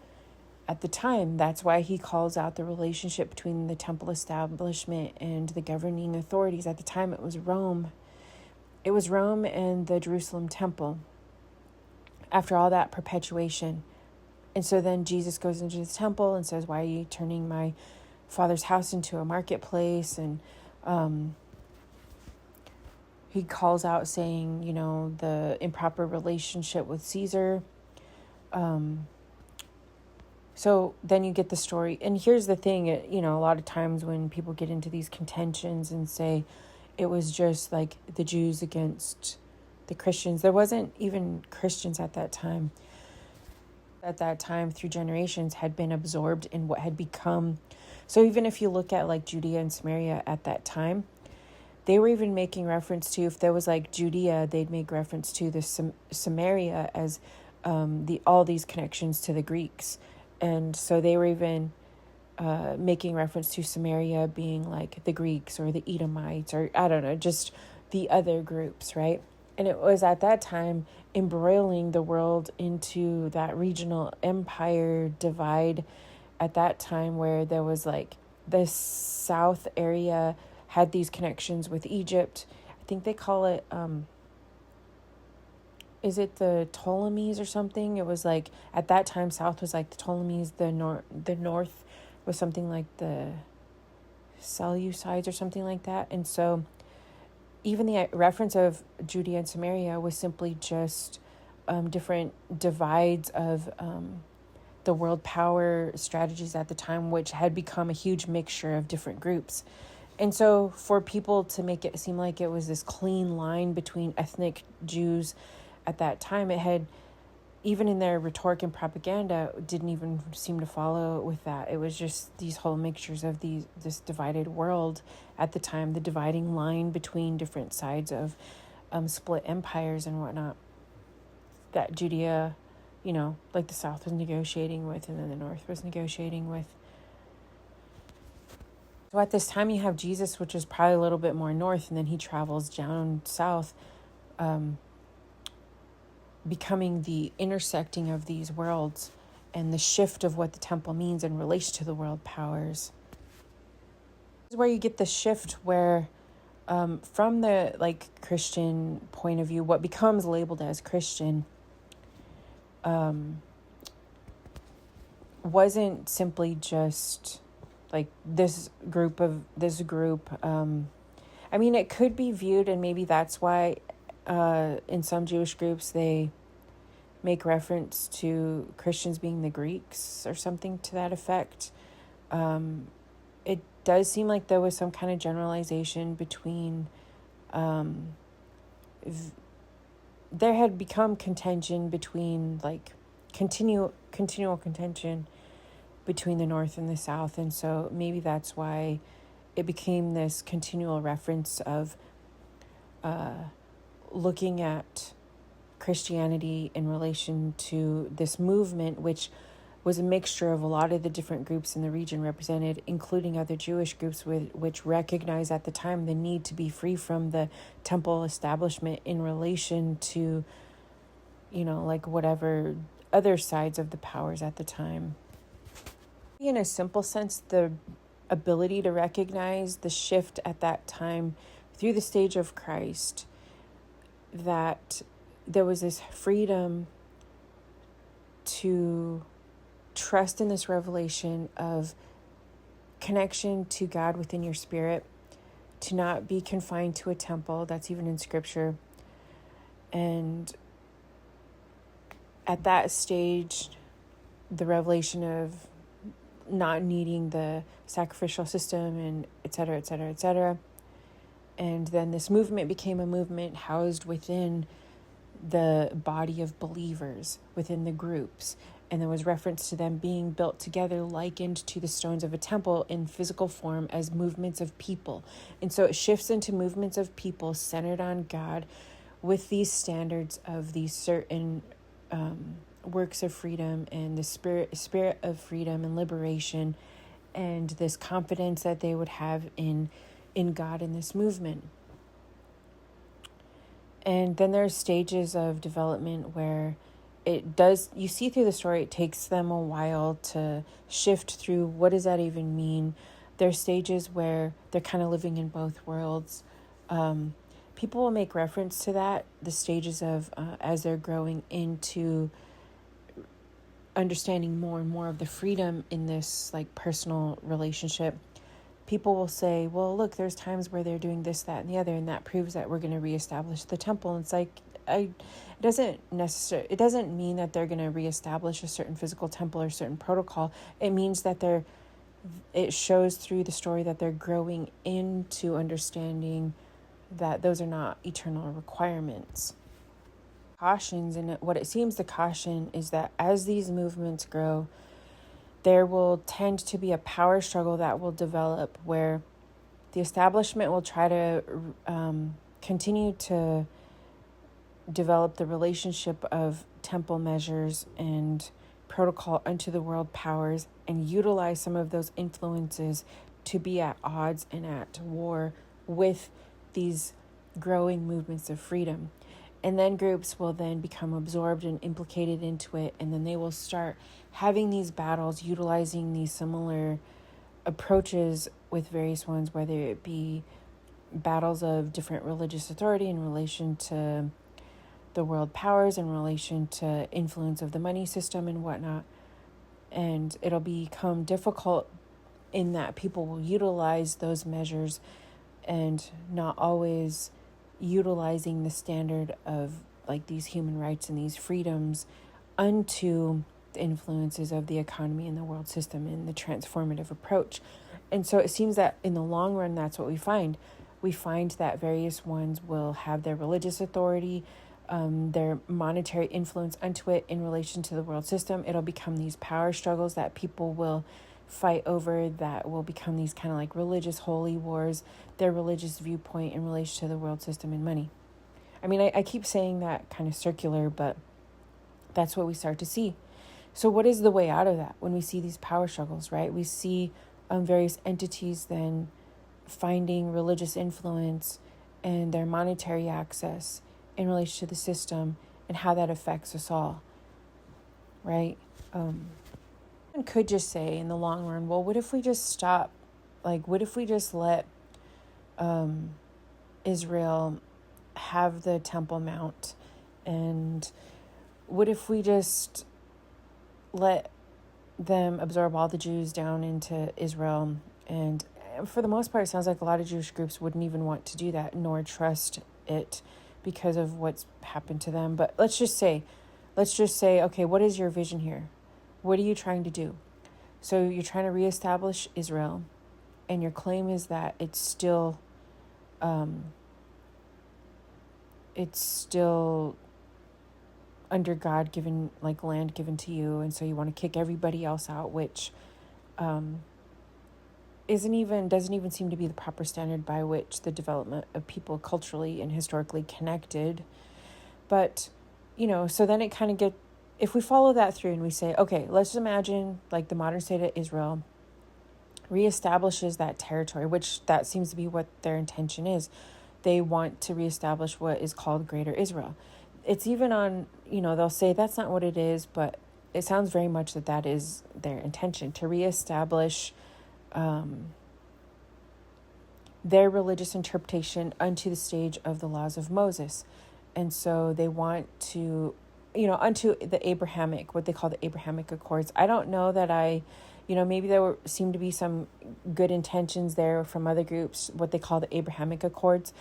Speaker 1: at the time. That's why he calls out the relationship between the temple establishment and the governing authorities. At the time, it was Rome. It was Rome and the Jerusalem temple. After all that perpetuation. And so then Jesus goes into the temple and says, why are you turning my Father's house into a marketplace? And he calls out saying, the improper relationship with Caesar. So then you get the story. And here's the thing, a lot of times when people get into these contentions and say it was just like the Jews against the Christians, there wasn't even Christians at that time. At that time, through generations, had been absorbed in what had become. So even if you look at like Judea and Samaria at that time, they were even making reference to, if there was like Judea, they'd make reference to the Samaria as all these connections to the Greeks. And so they were even making reference to Samaria being like the Greeks or the Edomites, or I don't know, just the other groups, right? And it was at that time embroiling the world into that regional empire divide at that time, where there was like the south area had these connections with Egypt. I think they call it, is it the Ptolemies or something? It was like, at that time, south was like the Ptolemies, the north was something like the Seleucids or something like that. And so even the reference of Judea and Samaria was simply just different divides of the world power strategies at the time, which had become a huge mixture of different groups. And so for people to make it seem like it was this clean line between ethnic Jews at that time, it had, even in their rhetoric and propaganda, didn't even seem to follow with that. It was just these whole mixtures of this divided world at the time, the dividing line between different sides of split empires and whatnot, that Judea, like the south was negotiating with, and then the north was negotiating with. So at this time you have Jesus, which is probably a little bit more north, and then he travels down south, becoming the intersecting of these worlds and the shift of what the temple means in relation to the world powers. This is where you get the shift where from the Christian point of view, what becomes labeled as Christian wasn't simply just like this group. I mean, it could be viewed, and maybe that's why in some Jewish groups they make reference to Christians being the Greeks or something to that effect. It does seem like there was some kind of generalization between there had become contention between continual contention between the north and the south, and so maybe that's why it became this continual reference of looking at Christianity in relation to this movement, which was a mixture of a lot of the different groups in the region represented, including other Jewish groups which recognized at the time the need to be free from the temple establishment in relation to, whatever other sides of the powers at the time. In a simple sense, the ability to recognize the shift at that time through the stage of Christ, that there was this freedom to trust in this revelation of connection to God within your spirit, to not be confined to a temple. That's even in scripture. And at that stage, the revelation of not needing the sacrificial system and et cetera, et cetera, et cetera. And then this movement became a movement housed within the body of believers, within the groups. And there was reference to them being built together, likened to the stones of a temple in physical form as movements of people. And so it shifts into movements of people centered on God, with these standards of these certain works of freedom and the spirit of freedom and liberation, and this confidence that they would have in God in this movement. And then there's stages of development where you see through the story, it takes them a while to shift through what does that even mean. There's stages where they're kind of living in both worlds. People will make reference to that, the stages of as they're growing into understanding more and more of the freedom in this like personal relationship. People will say, well, look, there's times where they're doing this, that, and the other, and that proves that we're going to reestablish the temple. And it's like, it doesn't mean that they're going to reestablish a certain physical temple or certain protocol. It means that it shows through the story that they're growing into understanding that those are not eternal requirements. Cautions, and what it seems to caution is that as these movements grow, there will tend to be a power struggle that will develop where the establishment will try to continue to develop the relationship of temple measures and protocol unto the world powers, and utilize some of those influences to be at odds and at war with these growing movements of freedom. And then groups will then become absorbed and implicated into it, and then they will start having these battles, utilizing these similar approaches with various ones, whether it be battles of different religious authority in relation to the world powers, in relation to influence of the money system and whatnot. And it'll become difficult in that people will utilize those measures and not always utilizing the standard of like these human rights and these freedoms unto the influences of the economy and the world system and the transformative approach. And so it seems that in the long run, that's what we find. We find that various ones will have their religious authority, their monetary influence unto it in relation to the world system. It'll become these power struggles that people will fight over, that will become these kind of like religious holy wars, their religious viewpoint in relation to the world system and money. I mean, I keep saying that kind of circular, but that's what we start to see. So what is the way out of that when we see these power struggles, right? We see various entities then finding religious influence and their monetary access in relation to the system and how that affects us all, right? And could just say in the long run, well, what if we just stop? Like, what if we just let Israel have the Temple Mount? And what if we just let them absorb all the Jews down into Israel? And for the most part, it sounds like a lot of Jewish groups wouldn't even want to do that, nor trust it because of what's happened to them. But let's just say, okay, what is your vision here? What are you trying to do? So you're trying to reestablish Israel, and your claim is that it's still under God given, like land given to you, and so you want to kick everybody else out, which doesn't even seem to be the proper standard by which the development of people culturally and historically connected. But so then it kind of if we follow that through and we say, okay, let's imagine like the modern state of Israel reestablishes that territory, which that seems to be what their intention is. They want to reestablish what is called Greater Israel. It's even on, they'll say that's not what it is, but it sounds very much that is their intention, to reestablish their religious interpretation unto the stage of the laws of Moses. And so they want to, unto the Abrahamic, what they call the Abrahamic Accords. I don't know that maybe there seemed to be some good intentions there from other groups, what they call the Abrahamic Accords.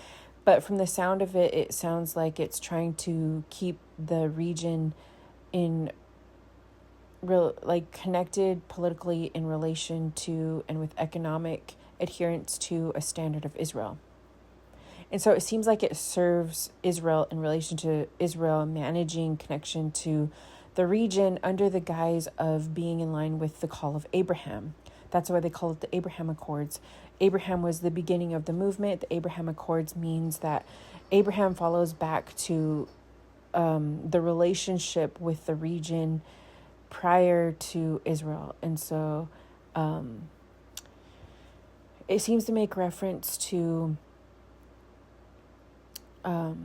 Speaker 1: But from the sound of it, it sounds like it's trying to keep the region in connected politically in relation to and with economic adherence to a standard of Israel. And so it seems like it serves Israel in relation to Israel managing connection to the region under the guise of being in line with the call of Abraham. That's why they call it the Abraham Accords. Abraham was the beginning of the movement. The Abraham Accords means that Abraham follows back to the relationship with the region prior to Israel. And so it seems to make reference to all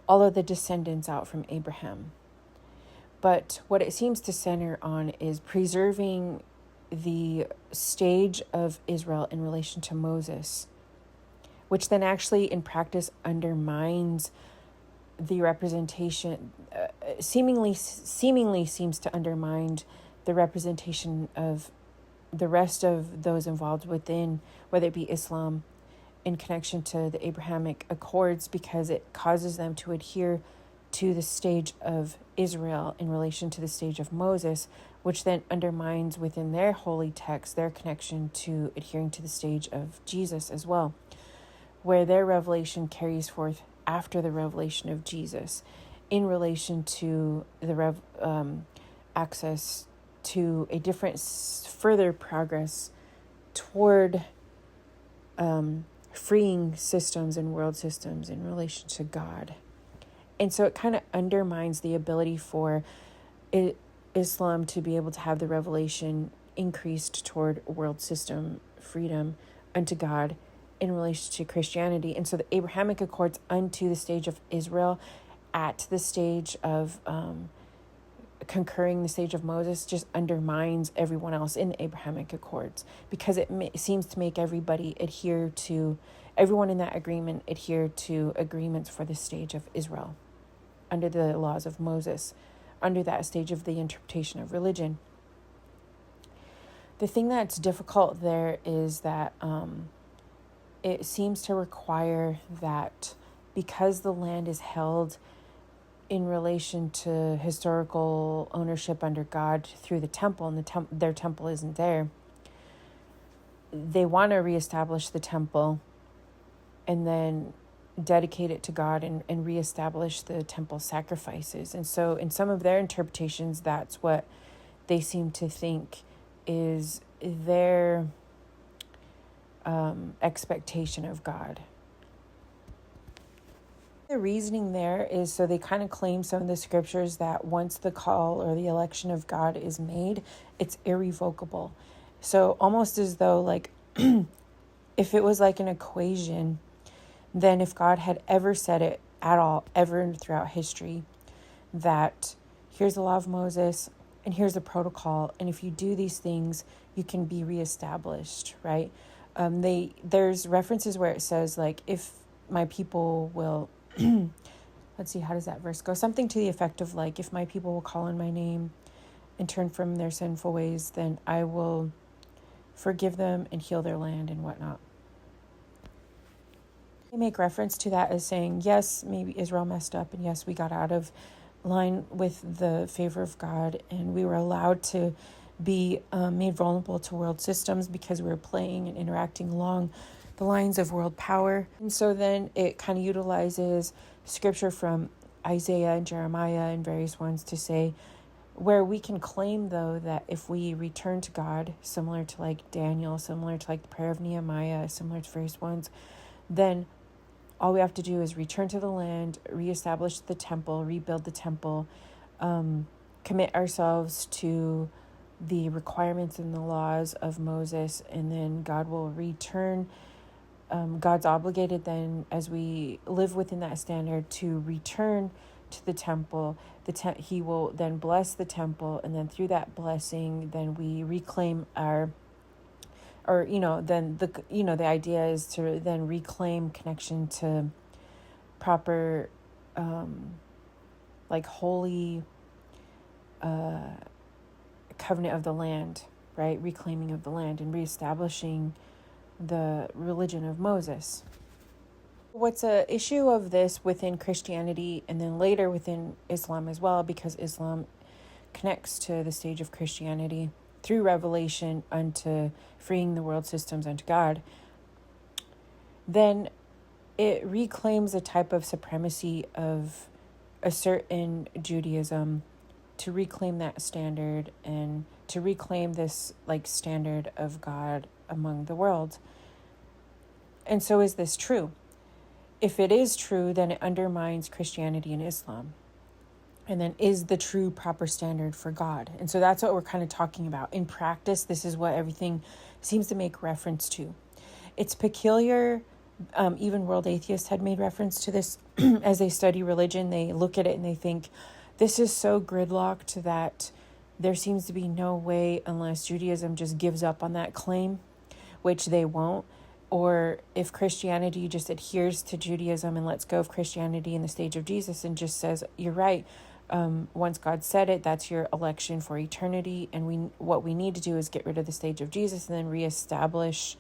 Speaker 1: of the descendants out from Abraham. But what it seems to center on is preserving the stage of Israel in relation to Moses, which then actually in practice undermines the representation, seemingly seems to undermine the representation of the rest of those involved within, whether it be Islam, in connection to the Abrahamic Accords, because it causes them to adhere to the stage of Israel in relation to the stage of Moses, which then undermines within their holy text their connection to adhering to the stage of Jesus as well, where their revelation carries forth after the revelation of Jesus in relation to the access to a different further progress toward freeing systems and world systems in relation to God. And so it kind of undermines the ability for Islam to be able to have the revelation increased toward world system freedom unto God in relation to Christianity. And so the Abrahamic Accords unto the stage of Israel at the stage of concurring the stage of Moses just undermines everyone else in the Abrahamic Accords, because it seems to make everyone in that agreement adhere to agreements for the stage of Israel under the laws of Moses, under that stage of the interpretation of religion. The thing that's difficult there is that it seems to require that because the land is held in relation to historical ownership under God through the temple, and their temple isn't there, they want to reestablish the temple and then dedicate it to God and reestablish the temple sacrifices. And so in some of their interpretations, that's what they seem to think is their expectation of God. The reasoning there is, so they kind of claim some of the scriptures that once the call or the election of God is made, it's irrevocable. So almost as though like if it was like an equation, then if God had ever said it at all, ever throughout history, that here's the law of Moses and here's the protocol, and if you do these things, you can be reestablished, right? There's references where it says like, if my people will let's see, how does that verse go? Something to the effect of like, if my people will call on my name and turn from their sinful ways, then I will forgive them and heal their land and whatnot. They make reference to that as saying, yes, maybe Israel messed up, and yes, we got out of line with the favor of God, and we were allowed to be made vulnerable to world systems because we were playing and interacting along the lines of world power. And so then it kind of utilizes scripture from Isaiah and Jeremiah and various ones to say, where we can claim though that if we return to God, similar to like Daniel, similar to like the prayer of Nehemiah, similar to various ones, then all we have to do is return to the land, reestablish the temple, rebuild the temple, commit ourselves to the requirements and the laws of Moses, and then God will return. God's obligated then, as we live within that standard, to return to the temple. He will then bless the temple, and then through that blessing, then we reclaim our or, then the idea is to then reclaim connection to proper, like holy covenant of the land, right? Reclaiming of the land and reestablishing the religion of Moses. What's a issue of this within Christianity and then later within Islam as well, because Islam connects to the stage of Christianity through revelation unto freeing the world systems unto God, then it reclaims a type of supremacy of a certain Judaism, to reclaim that standard and to reclaim this like standard of God among the world. And so is this true? If it is true, then it undermines Christianity and Islam. And then is the true proper standard for God? And so that's what we're kind of talking about. In practice, this is what everything seems to make reference to. It's peculiar. Even world atheists had made reference to this as they study religion. They look at it and they think, this is so gridlocked that there seems to be no way unless Judaism just gives up on that claim, which they won't. Or if Christianity just adheres to Judaism and lets go of Christianity in the stage of Jesus and just says, you're right, once God said it, that's your election for eternity. And what we need to do is get rid of the stage of Jesus and then reestablish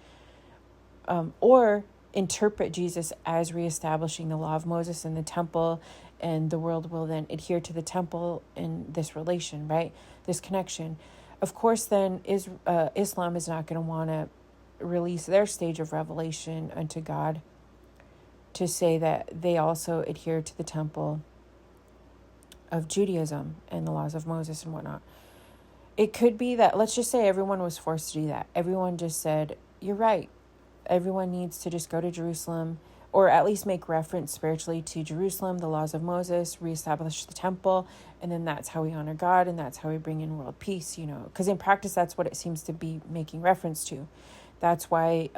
Speaker 1: or interpret Jesus as reestablishing the law of Moses in the temple, and the world will then adhere to the temple in this relation, right? This connection. Of course, then Islam is not going to want to release their stage of revelation unto God to say that they also adhere to the temple of Judaism and the laws of Moses and whatnot. It could be that, let's just say everyone was forced to do that. Everyone just said, you're right. Everyone needs to just go to Jerusalem, or at least make reference spiritually to Jerusalem, the laws of Moses, reestablish the temple, and then that's how we honor God, and that's how we bring in world peace, because in practice, that's what it seems to be making reference to. That's why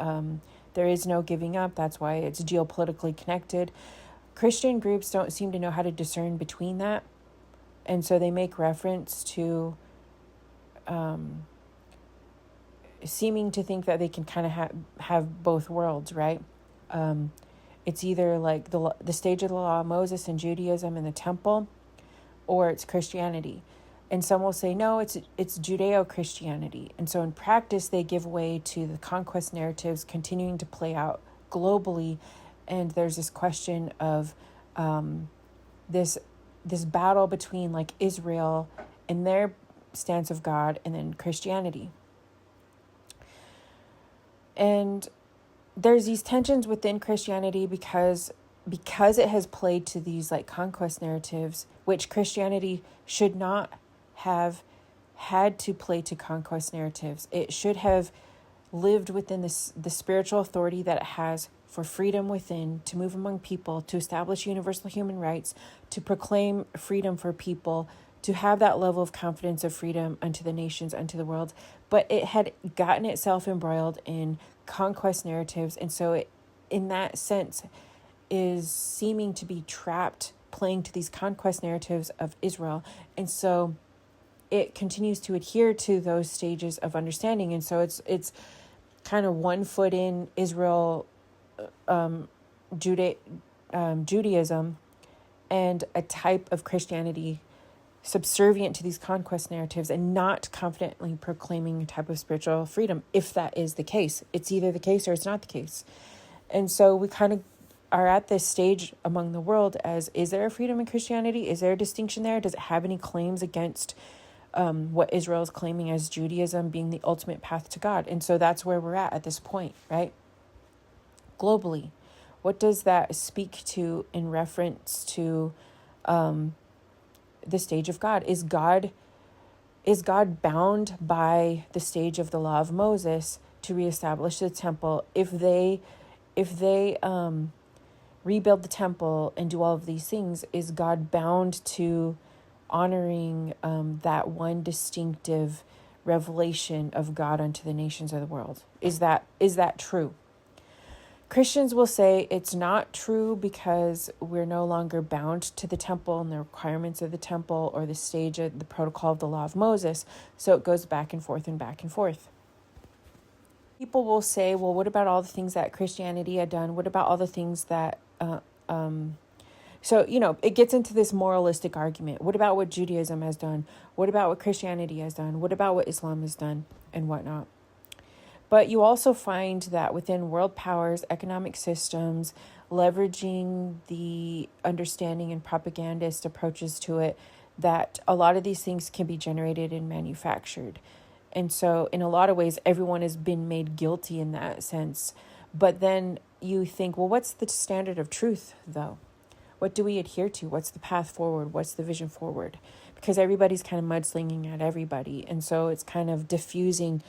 Speaker 1: there is no giving up. That's why it's geopolitically connected. Christian groups don't seem to know how to discern between that. And so they make reference to seeming to think that they can kind of have both worlds, right? It's either like the stage of the law of Moses and Judaism in the temple, or it's Christianity. And some will say, no, it's Judeo-Christianity. And so in practice, they give way to the conquest narratives continuing to play out globally. And there's this question of this battle between like Israel and their stance of God, and then Christianity. And there's these tensions within Christianity because it has played to these like conquest narratives, which Christianity should not have had to play to conquest narratives. It should have lived within the spiritual authority that it has for freedom within, to move among people, to establish universal human rights, to proclaim freedom for people, to have that level of confidence of freedom unto the nations, unto the world. But it had gotten itself embroiled in conquest narratives. And so it, in that sense, is seeming to be trapped playing to these conquest narratives of Israel. And so it continues to adhere to those stages of understanding. And so it's kind of one foot in Israel, Judaism, and a type of Christianity subservient to these conquest narratives, and not confidently proclaiming a type of spiritual freedom. If that is the case, it's either the case or it's not the case. And so we kind of are at this stage among the world as, is there a freedom in Christianity? Is there a distinction there? Does it have any claims against what Israel is claiming as Judaism being the ultimate path to God? And so that's where we're at this point, right? Globally, what does that speak to in reference to the stage of God? Is God bound by the stage of the law of Moses to reestablish the temple? If they rebuild the temple and do all of these things, is God bound to honoring that one distinctive revelation of God unto the nations of the world? Is that true? Christians will say it's not true because we're no longer bound to the temple and the requirements of the temple or the stage of the protocol of the law of Moses. So it goes back and forth and back and forth. People will say, well, what about all the things that Christianity had done? What about all the things that, so, it gets into this moralistic argument. What about what Judaism has done? What about what Christianity has done? What about what Islam has done and whatnot? But you also find that within world powers, economic systems, leveraging the understanding and propagandist approaches to it, that a lot of these things can be generated and manufactured. And so in a lot of ways, everyone has been made guilty in that sense. But then you think, well, what's the standard of truth, though? What do we adhere to? What's the path forward? What's the vision forward? Because everybody's kind of mudslinging at everybody. And so it's kind of diffusing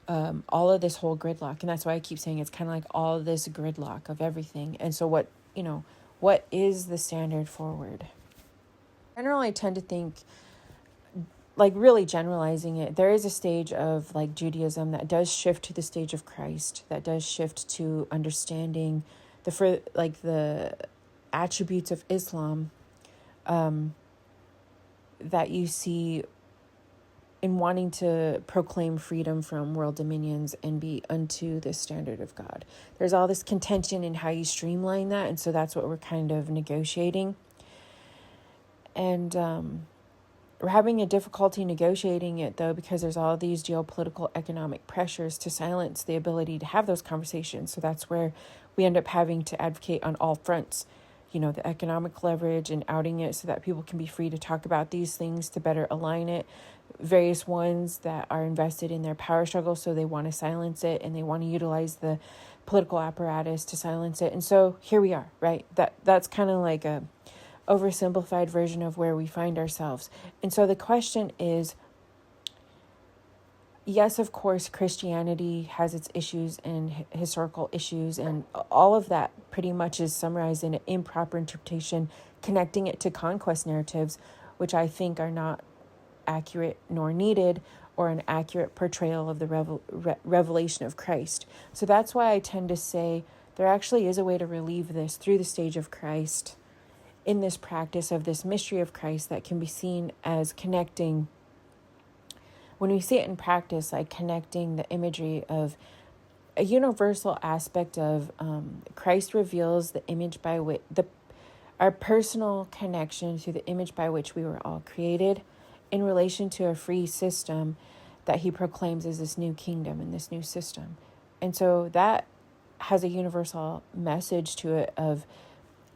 Speaker 1: all of this whole gridlock. And that's why I keep saying it's kind of like all this gridlock of everything. And so what is the standard forward? In general, I tend to think, like really generalizing it, there is a stage of like Judaism that does shift to the stage of Christ, that does shift to understanding the attributes of Islam that you see in wanting to proclaim freedom from world dominions and be unto the standard of God. There's all this contention in how you streamline that, and so that's what we're kind of negotiating. And we're having a difficulty negotiating it, though, because there's all these geopolitical economic pressures to silence the ability to have those conversations. So that's where we end up having to advocate on all fronts, the economic leverage and outing it so that people can be free to talk about these things to better align it. Various ones that are invested in their power struggle, so they want to silence it and they want to utilize the political apparatus to silence it. And so here we are, right? That's kind of like a oversimplified version of where we find ourselves. And so the question is, yes, of course, Christianity has its issues and historical issues, and all of that pretty much is summarized in an improper interpretation, connecting it to conquest narratives, which I think are not accurate nor needed, or an accurate portrayal of the revelation of Christ. So that's why I tend to say there actually is a way to relieve this through the stage of Christ, in this practice of this mystery of Christ that can be seen as connecting, when we see it in practice, like connecting the imagery of a universal aspect of Christ reveals the image by which our personal connection to the image by which we were all created in relation to a free system that he proclaims as this new kingdom and this new system. And so that has a universal message to it of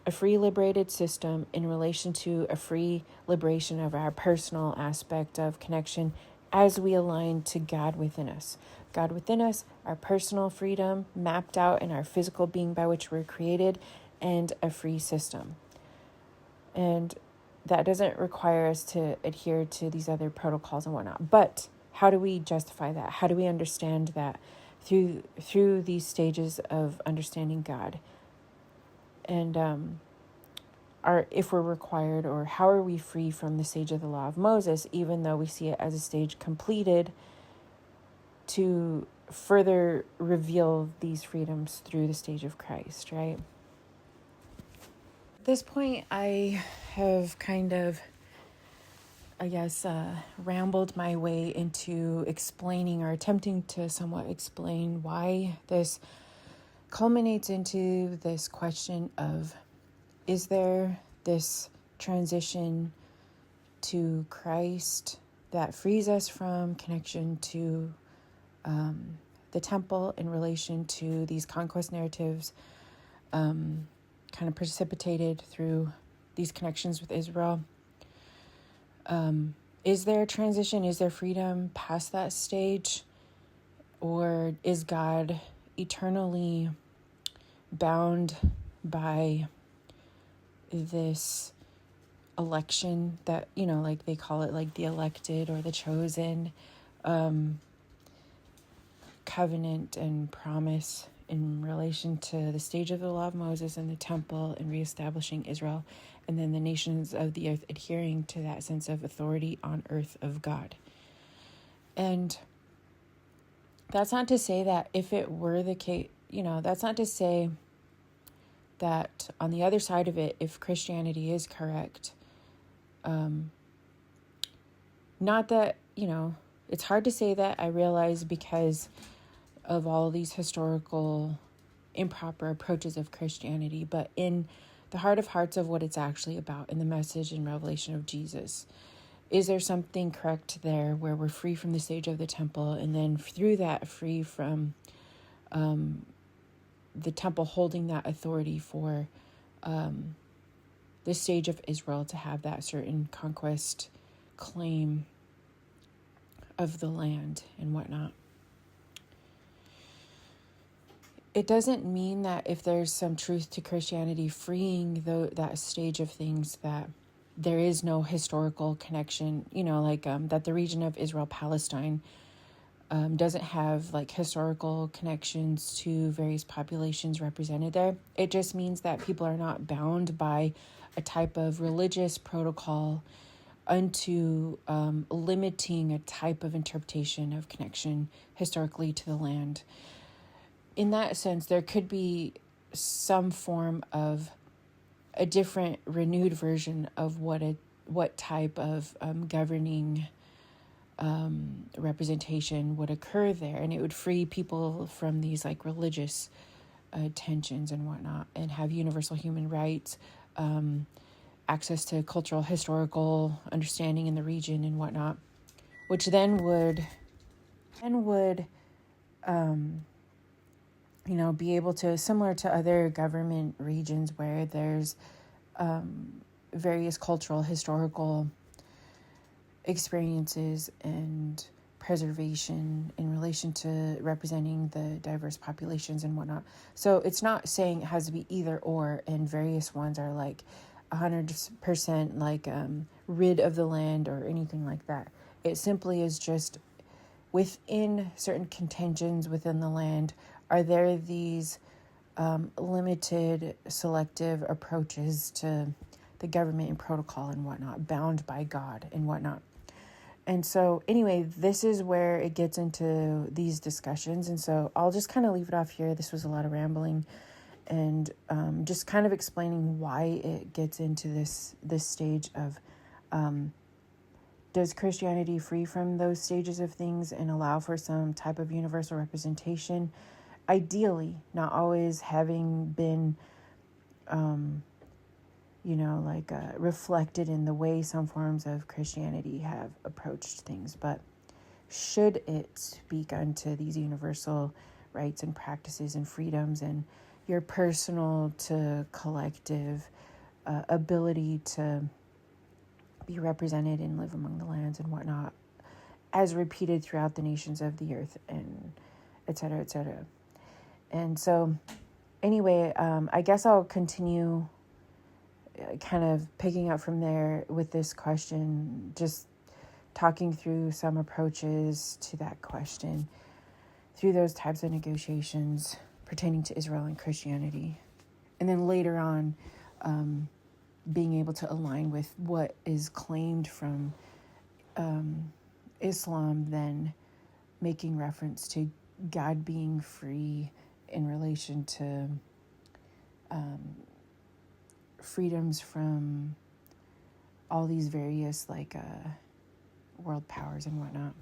Speaker 1: a free liberated system in relation to a free liberation of our personal aspect of connection as we align to God within us. God within us, our personal freedom mapped out in our physical being by which we're created, and a free system. And that doesn't require us to adhere to these other protocols and whatnot. But how do we justify that? How do we understand that through these stages of understanding God? And if we're required, or how are we free from the stage of the law of Moses, even though we see it as a stage completed, to further reveal these freedoms through the stage of Christ, right? At this point, I have kind of, rambled my way into explaining, or attempting to somewhat explain, why this culminates into this question of, is there this transition to Christ that frees us from connection to the temple in relation to these conquest narratives, kind of precipitated through these connections with Israel? Is there a transition? Is there freedom past that stage? Or is God eternally bound by this election that, like they call it, like the elected or the chosen covenant and promise in relation to the stage of the law of Moses and the temple and reestablishing Israel, and then the nations of the earth adhering to that sense of authority on earth of God? And that's not to say that if it were the case, that's not to say that on the other side of it, if Christianity is correct, not that, it's hard to say that, I realize, because of all these historical improper approaches of Christianity, but in the heart of hearts of what it's actually about, in the message and revelation of Jesus. Is there something correct there where we're free from the stage of the temple, and then through that free from the temple holding that authority for the stage of Israel to have that certain conquest claim of the land and whatnot? It doesn't mean that if there's some truth to Christianity freeing that stage of things, that there is no historical connection, that the region of Israel-Palestine doesn't have like historical connections to various populations represented there. It just means that people are not bound by a type of religious protocol unto limiting a type of interpretation of connection historically to the land. In that sense, there could be some form of a different, renewed version of what type of governing representation would occur there, and it would free people from these like religious tensions and whatnot, and have universal human rights, access to cultural, historical understanding in the region and whatnot, which then would be able to, similar to other government regions where there's various cultural, historical experiences and preservation in relation to representing the diverse populations and whatnot. So it's not saying it has to be either or, and various ones are like 100% like rid of the land or anything like that. It simply is just within certain contentions within the land, are there these limited, selective approaches to the government and protocol and whatnot, bound by God and whatnot. And so anyway, this is where it gets into these discussions. And so I'll just kind of leave it off here. This was a lot of rambling and just kind of explaining why it gets into this stage of does Christianity free from those stages of things and allow for some type of universal representation? Ideally, not always having been, reflected in the way some forms of Christianity have approached things. But should it speak unto these universal rights and practices and freedoms and your personal to collective ability to be represented and live among the lands and whatnot, as repeated throughout the nations of the earth, and et cetera, et cetera. And so anyway, I guess I'll continue kind of picking up from there with this question, just talking through some approaches to that question through those types of negotiations pertaining to Israel and Christianity. And then later on, being able to align with what is claimed from Islam, then making reference to God being free in relation to freedoms from all these various world powers and whatnot.